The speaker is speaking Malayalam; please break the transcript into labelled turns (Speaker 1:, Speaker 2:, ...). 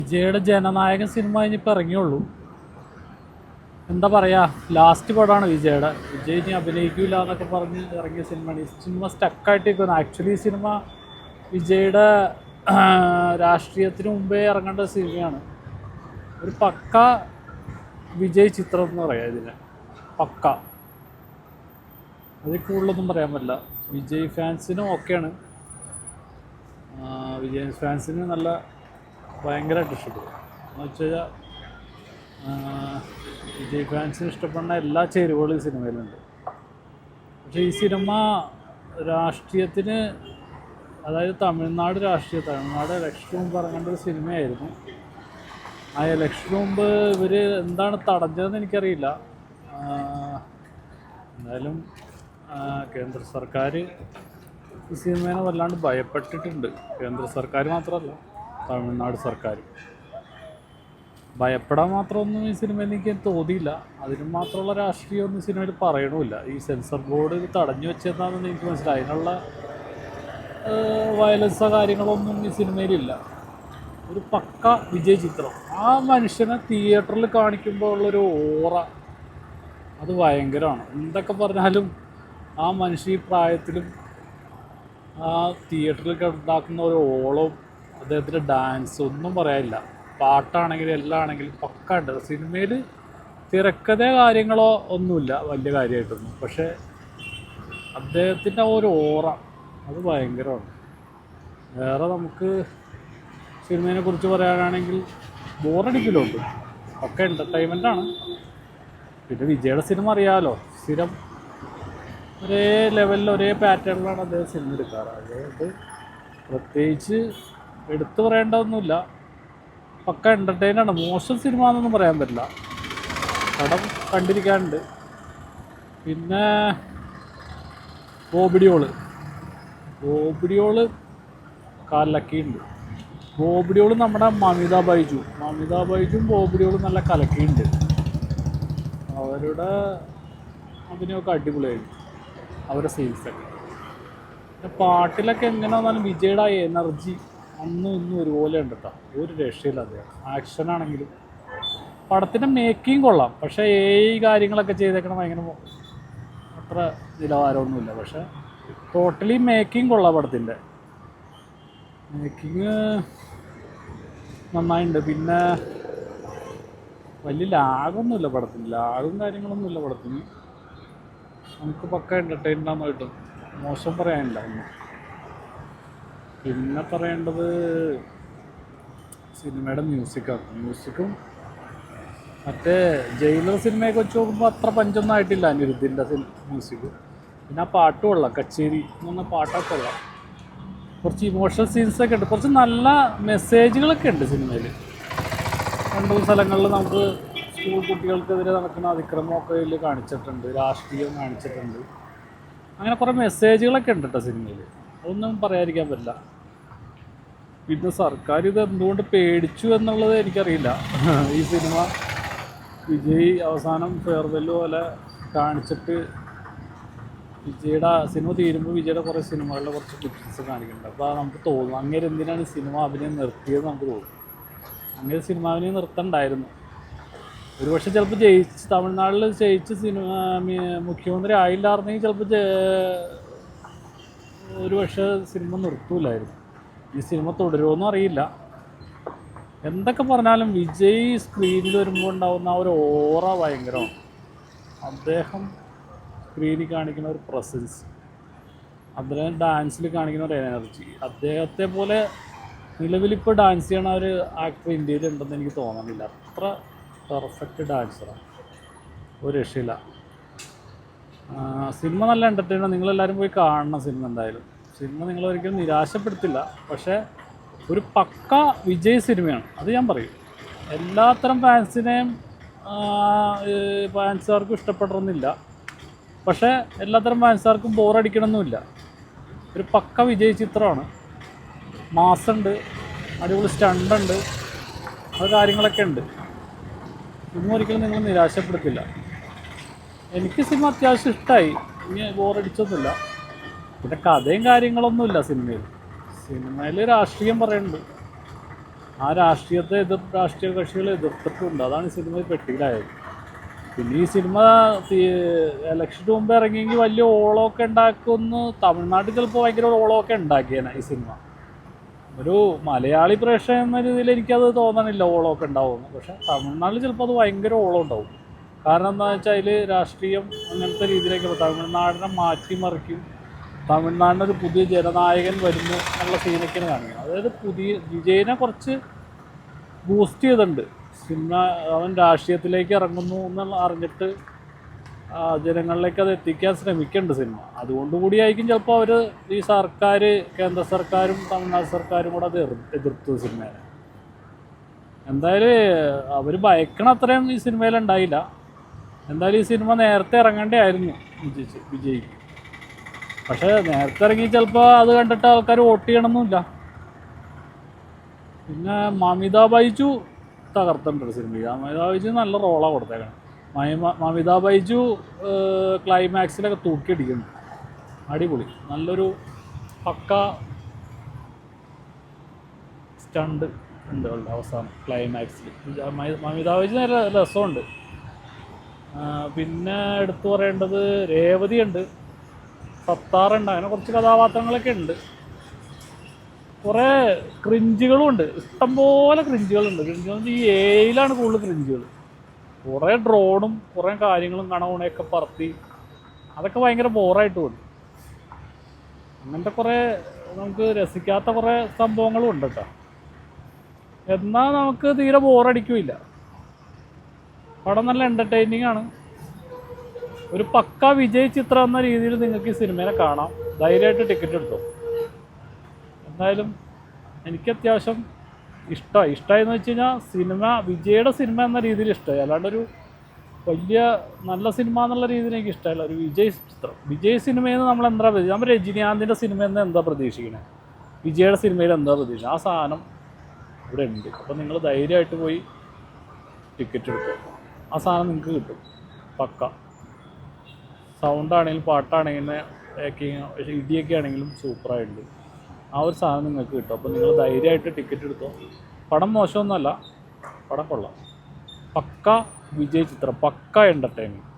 Speaker 1: വിജയുടെ ജനനായകൻ സിനിമ കഴിഞ്ഞിപ്പോൾ ഇറങ്ങിയുള്ളൂ. എന്താ പറയുക, ലാസ്റ്റ് പടമാണ് വിജയുടെ. വിജയ് ഇനി അഭിനയിക്കില്ല എന്നൊക്കെ പറഞ്ഞ് ഇറങ്ങിയ സിനിമയാണ്. ഈ സിനിമ സ്റ്റക്കായിട്ടിരിക്കുന്നു. ആക്ച്വലി ഈ സിനിമ വിജയുടെ രാഷ്ട്രീയത്തിന് മുമ്പേ ഇറങ്ങേണ്ട സിനിമയാണ്. ഒരു പക്ക വിജയ് ചിത്രം എന്ന് പറയാം ഇതിന്. പക്ക, അതിൽ കൂടുതലൊന്നും പറയാൻ പറ്റില്ല. വിജയ് ഫാൻസിനും ഓക്കെയാണ്. വിജയ് ഫാൻസിന് നല്ല ഭയങ്കരമായിട്ട് ഇഷ്ടപ്പെടും. എന്ന് വെച്ച് കഴിഞ്ഞാൽ വിജയ് ഫാൻസിന് ഇഷ്ടപ്പെടുന്ന എല്ലാ ചേരുവകളും ഈ സിനിമയിലുണ്ട്. പക്ഷേ ഈ സിനിമ രാഷ്ട്രീയത്തിന്, അതായത് തമിഴ്നാട് ഇലക്ഷന് മുമ്പ് ഇറങ്ങേണ്ട ഒരു സിനിമയായിരുന്നു. ആ ഇലക്ഷന് മുമ്പ് ഇവർ എന്താണ് തടഞ്ഞതെന്ന് എനിക്കറിയില്ല. എന്തായാലും കേന്ദ്ര സർക്കാർ ഈ സിനിമേനെ വല്ലാണ്ട് ഭയപ്പെട്ടിട്ടുണ്ട്. കേന്ദ്ര സർക്കാർ മാത്രമല്ല, തമിഴ്നാട് സർക്കാർ ഭയപ്പെടാൻ മാത്രമൊന്നും ഈ സിനിമയിൽ എനിക്ക് തോന്നിയില്ല. അതിന് മാത്രമുള്ള രാഷ്ട്രീയമൊന്നും സിനിമയിൽ പറയണമില്ല. ഈ സെൻസർ ബോർഡ് ഇത് തടഞ്ഞു വെച്ചെന്നാണെന്ന് എനിക്ക് മനസ്സിലായി. അതിനുള്ള വയലൻസോ കാര്യങ്ങളൊന്നും ഈ സിനിമയിലില്ല. ഒരു പക്ക വിജയ് ചിത്രം. ആ മനുഷ്യനെ തിയേറ്ററിൽ കാണിക്കുമ്പോൾ ഉള്ളൊരു ഓറ അത് ഭയങ്കരമാണ്. എന്തൊക്കെ പറഞ്ഞാലും ആ മനുഷ്യ ഈ പ്രായത്തിലും ആ തിയേറ്ററിൽ ഉണ്ടാക്കുന്ന ഒരു ഓളവും അദ്ദേഹത്തിൻ്റെ ഡാൻസ് ഒന്നും പറയാനില്ല. പാട്ടാണെങ്കിലും എല്ലാം ആണെങ്കിലും പക്ക ഉണ്ട്. സിനിമയിൽ തിരക്കഥ കാര്യങ്ങളോ ഒന്നുമില്ല വലിയ കാര്യമായിട്ടൊന്നും. പക്ഷേ അദ്ദേഹത്തിൻ്റെ ഒരു ഓറ അത് ഭയങ്കരമാണ്. വേറെ നമുക്ക് സിനിമയെ കുറിച്ച് പറയാനാണെങ്കിൽ ബോറടിക്കലുണ്ട്. ഒക്കെ എൻ്റർടൈൻമെൻറ്റാണ്. പിന്നെ വിജയുടെ സിനിമ അറിയാമല്ലോ, സ്ഥിരം ഒരേ ലെവലിൽ ഒരേ പാറ്റേണിലാണ് അദ്ദേഹം സിനിമ എടുക്കാറ്. അതുകൊണ്ട് പ്രത്യേകിച്ച് എടുത്തു പറയേണ്ടതൊന്നുമില്ല. പക്ക എൻ്റർടൈനാണ്. മോശം സിനിമ എന്നൊന്നും പറയാൻ പറ്റില്ല. പടം കണ്ടിരിക്കാനുണ്ട്. പിന്നെ ബോബിഡിയോള് കലക്കിയുണ്ട്. ബോബിഡിയോള് നമ്മുടെ മമിത ബൈജും ബോബിഡിയോളും നല്ല കലക്കിയുണ്ട്. അവരുടെ അഭിനയമൊക്കെ അടിപൊളിയായിരുന്നു, അവരുടെ സീൻസൊക്കെ. പിന്നെ പാട്ടിലൊക്കെ എങ്ങനെ വന്നാലും വിജയുടെ എനർജി അന്നും ഇന്നും ഒരുപോലെ ഉണ്ട് കേട്ടോ. ഒരു രക്ഷയില്ല അദ്ദേഹം. ആക്ഷനാണെങ്കിലും പടത്തിൻ്റെ മേക്കിങ് കൊള്ളാം. പക്ഷേ കാര്യങ്ങളൊക്കെ ചെയ്തേക്കണം ഭയങ്കര അത്ര നിലവാരമൊന്നുമില്ല. പക്ഷേ ടോട്ടലി മേക്കിങ് കൊള്ളാം. പടത്തിൻ്റെ മേക്കിങ് നന്നായിട്ടുണ്ട്. പിന്നെ വലിയ ലാഗൊന്നുമില്ല പടത്തിന്. ലാഗും കാര്യങ്ങളൊന്നുമില്ല പടത്തിന്. നമുക്ക് പക്ക എൻ്റർടൈൻമെൻ്റാന്ന് കിട്ടും. മോശം പറയാനില്ല ഒന്നും. പിന്നെ പറയേണ്ടത് സിനിമയുടെ മ്യൂസിക്കും മറ്റേ ജയിലർ സിനിമയൊക്കെ വെച്ച് നോക്കുമ്പോൾ അത്ര പഞ്ചൊന്നും ആയിട്ടില്ല അനിരുദ്ധിൻ്റെ മ്യൂസിക്. പിന്നെ ആ പാട്ട് കൊള്ളാം, കച്ചേരി എന്ന് പറഞ്ഞ പാട്ടൊക്കെ കൊള്ളാം. കുറച്ച് ഇമോഷണൽ സീൻസൊക്കെ ഉണ്ട്. കുറച്ച് നല്ല മെസ്സേജുകളൊക്കെ ഉണ്ട് സിനിമയിൽ. 2 സ്ഥലങ്ങളിൽ നമുക്ക് സ്കൂൾ കുട്ടികൾക്കെതിരെ നടക്കുന്ന അതിക്രമമൊക്കെ ഇതിൽ കാണിച്ചിട്ടുണ്ട്, രാഷ്ട്രീയം കാണിച്ചിട്ടുണ്ട്. അങ്ങനെ കുറേ മെസ്സേജുകളൊക്കെ ഉണ്ട് കേട്ടോ സിനിമയിൽ. അതൊന്നും പറയാതിരിക്കാൻ പറ്റില്ല. പിന്നെ സർക്കാർ ഇത് എന്തുകൊണ്ട് പേടിച്ചു എന്നുള്ളത് എനിക്കറിയില്ല. ഈ സിനിമ വിജയ് അവസാനം ഫെയർവെല്ല് പോലെ കാണിച്ചിട്ട് വിജയുടെ സിനിമ തീരുമ്പോൾ വിജയുടെ കുറേ സിനിമകളുടെ കുറച്ച് ഡിഫറൻസ് കാണിക്കുന്നുണ്ട്. അപ്പോൾ നമുക്ക് തോന്നും അങ്ങനെ എന്തിനാണ് സിനിമ അഭിനയം നിർത്തിയത് നമുക്ക് തോന്നും. അങ്ങനെ സിനിമ അഭിനയം നിർത്തണ്ടായിരുന്നു. ഒരുപക്ഷെ ചിലപ്പോൾ തമിഴ്നാട്ടിൽ ജയിച്ച് മുഖ്യമന്ത്രി ആയില്ലായിരുന്നെങ്കിൽ ചിലപ്പോൾ ഒരുപക്ഷെ സിനിമ നിർത്തൂലായിരുന്നു. ഈ സിനിമ തുടരുമോയെന്നും അറിയില്ല. എന്തൊക്കെ പറഞ്ഞാലും വിജയ് സ്ക്രീനിൽ വരുമ്പോൾ ഉണ്ടാകുന്ന ആ ഒരു ഓറ ഭയങ്കരമാണ്. അദ്ദേഹം സ്ക്രീനിൽ കാണിക്കുന്ന ഒരു പ്രസൻസ്, അദ്ദേഹം ഡാൻസിൽ കാണിക്കുന്ന ഒരു എനർജി, അദ്ദേഹത്തെ പോലെ നിലവിലിപ്പോൾ ഡാൻസ് ചെയ്യണ ഒരു ആക്ടർ ഇന്ത്യയിൽ ഉണ്ടെന്ന് എനിക്ക് തോന്നുന്നില്ല. അത്ര പെർഫെക്റ്റ് ഡാൻസറാണ്, ഒരു രക്ഷയില്ല. സിനിമ നല്ല എൻ്റർടൈനാണ്. നിങ്ങളെല്ലാവരും പോയി കാണണം സിനിമ. എന്തായാലും സിനിമ നിങ്ങളൊരിക്കലും നിരാശപ്പെടുത്തില്ല. പക്ഷേ ഒരു പക്ക വിജയ് സിനിമയാണ്, അത് ഞാൻ പറയും. എല്ലാത്തരം ഫാൻസുകാർക്കും ഇഷ്ടപ്പെടണമെന്നില്ല. പക്ഷേ എല്ലാത്തരം ഫാൻസുകാർക്കും ബോറടിക്കണമെന്നുമില്ല. ഒരു പക്ക വിജയ് ചിത്രമാണ്. മാസുണ്ട്, അടിപൊളി സ്റ്റണ്ടുണ്ട്, അത് കാര്യങ്ങളൊക്കെ ഉണ്ട്. സിനിമ ഒരിക്കലും നിങ്ങൾ നിരാശപ്പെടുത്തില്ല. എനിക്ക് സിനിമ അത്യാവശ്യം ഇഷ്ടമായി. ഇനി ബോറടിച്ചൊന്നുമില്ല. പിന്നെ കഥയും കാര്യങ്ങളൊന്നുമില്ല സിനിമയിൽ. രാഷ്ട്രീയം പറയുന്നുണ്ട്. ആ രാഷ്ട്രീയത്തെ രാഷ്ട്രീയ കക്ഷികൾ എതിർത്തിട്ടുണ്ട്. അതാണ് ഈ സിനിമ പെട്ടിയിലായത്. പിന്നെ ഈ സിനിമ ഇലക്ഷന് മുമ്പ് ഇറങ്ങിയെങ്കിൽ വലിയ ഓളമൊക്കെ ഉണ്ടാക്കുമെന്ന് തമിഴ്നാട്ടിൽ ചിലപ്പോൾ ഭയങ്കര ഓളമൊക്കെ ഉണ്ടാക്കിയേനെ ഈ സിനിമ. ഒരു മലയാളി പ്രേക്ഷകൻ എന്ന രീതിയിൽ എനിക്കത് തോന്നണില്ല ഓളമൊക്കെ ഉണ്ടാവുമെന്ന്. പക്ഷേ തമിഴ്നാട്ടിൽ ചിലപ്പോൾ അത് ഭയങ്കര ഓളം ഉണ്ടാവും. കാരണം എന്താണെന്ന് വെച്ചാൽ അതിൽ രാഷ്ട്രീയം അങ്ങനത്തെ രീതിയിലേക്ക് തമിഴ്നാടിനെ മാറ്റിമറിക്കും, തമിഴ്നാടിനൊരു പുതിയ ജനനായകൻ വരുന്നു എന്നുള്ള സീനൊക്കെയാണ് കാണിക്കുന്നത്. അതായത് വിജയനെ കുറച്ച് ബൂസ്റ്റ് ചെയ്തിട്ടുണ്ട് സിനിമ. അവൻ രാഷ്ട്രീയത്തിലേക്ക് ഇറങ്ങുന്നു എന്നുള്ള അറിഞ്ഞിട്ട് ജനങ്ങളിലേക്ക് അത് എത്തിക്കാൻ ശ്രമിക്കുന്നുണ്ട് സിനിമ. അതുകൊണ്ടുകൂടിയായിരിക്കും ചിലപ്പോൾ അവർ ഈ സർക്കാർ, കേന്ദ്ര സർക്കാരും തമിഴ്നാട് സർക്കാരും കൂടെ അത് എതിർത്തു സിനിമയെ. എന്തായാലും അവർ ഭയക്കണ അത്രയും ഈ സിനിമയിലുണ്ടായില്ല. എന്തായാലും ഈ സിനിമ നേരത്തെ ഇറങ്ങേണ്ടതായിരുന്നു വിജയിക്ക്. പക്ഷേ നേരത്തെ ഇറങ്ങി ചിലപ്പോൾ അത് കണ്ടിട്ട് ആൾക്കാർ വോട്ട് ചെയ്യണമെന്നില്ല. പിന്നെ മമിത ബൈജു തകർത്തിട്ടുണ്ട് സിനിമയിൽ. മമിത ബൈജു നല്ല റോളാണ് കൊടുത്തേക്കണം. മമിത ബൈജു ക്ലൈമാക്സിലൊക്കെ തൂക്കിയടിക്കുന്നു. അടിപൊളി, നല്ലൊരു പക്ക സ്റ്റണ്ട് ഉണ്ട് അവളുടെ അവസാനം ക്ലൈമാക്സിൽ. മമിത ബൈജു നല്ല രസമുണ്ട്. പിന്നെ എടുത്തു പറയേണ്ടത് രേവതി ഉണ്ട്, സത്താറുണ്ട്, അങ്ങനെ കുറച്ച് കഥാപാത്രങ്ങളൊക്കെ ഉണ്ട്. കുറേ ക്രിഞ്ചുകളും ഉണ്ട്, ഇഷ്ടംപോലെ ക്രിഞ്ചുകളുണ്ട്. ക്രിഞ്ചുകൾ ഈ ഏയിലാണ് കൂടുതൽ ക്രിഞ്ചുകൾ. കുറേ ഡ്രോണും കുറേ കാര്യങ്ങളും കണവണയൊക്കെ പറത്തി, അതൊക്കെ ഭയങ്കര ബോറായിട്ട് തോന്നി. അങ്ങനത്തെ കുറേ നമുക്ക് രസിക്കാത്ത കുറേ സംഭവങ്ങളും ഉണ്ട് കേട്ടോ. എന്നാൽ നമുക്ക് തീരെ ബോറടിക്കില്ല. പടം നല്ല എൻ്റർടൈനിങ് ആണ്. ഒരു പക്ക വിജയ് ചിത്രം എന്ന രീതിയിൽ നിങ്ങൾക്ക് ഈ സിനിമയെ കാണാം. ധൈര്യമായിട്ട് ടിക്കറ്റ് എടുത്തോ. എന്തായാലും എനിക്ക് അത്യാവശ്യം ഇഷ്ടമായെന്ന് വെച്ച് കഴിഞ്ഞാൽ സിനിമ വിജയുടെ സിനിമ എന്ന രീതിയിൽ ഇഷ്ടമായി. അല്ലാണ്ടൊരു വലിയ നല്ല സിനിമ എന്നുള്ള രീതിയിൽ എനിക്ക് ഇഷ്ടമല്ല. ഒരു വിജയ് ചിത്രം, വിജയ് സിനിമയിൽ നിന്ന് നമ്മൾ എന്താ പ്രതീക്ഷിക്കുക? നമ്മൾ രജനീകാന്തിൻ്റെ സിനിമയിൽ നിന്ന് എന്താ പ്രതീക്ഷിക്കണേ, വിജയുടെ സിനിമയിൽ എന്താ പ്രതീക്ഷിക്കുന്നത്? ആ സാധനം ഇവിടെ ഉണ്ട്. അപ്പോൾ നിങ്ങൾ ധൈര്യമായിട്ട് പോയി ടിക്കറ്റ് എടുക്കുക. ആ സാധനം നിങ്ങൾക്ക് കിട്ടും പക്ക. സൗണ്ടാണെങ്കിലും പാട്ടാണെങ്കിലും ഇടിയൊക്കെ ആണെങ്കിലും സൂപ്പറായിട്ടുണ്ട്. ആ ഒരു സാധനം നിങ്ങൾക്ക് കിട്ടും. അപ്പോൾ നിങ്ങൾ ധൈര്യമായിട്ട് ടിക്കറ്റ് എടുത്തോ. പടം മോശമൊന്നുമല്ല, പടം കൊള്ളാം. പക്ക വിജയ് ചിത്രം, പക്ക എൻ്റർടൈൻമെൻറ്റ്.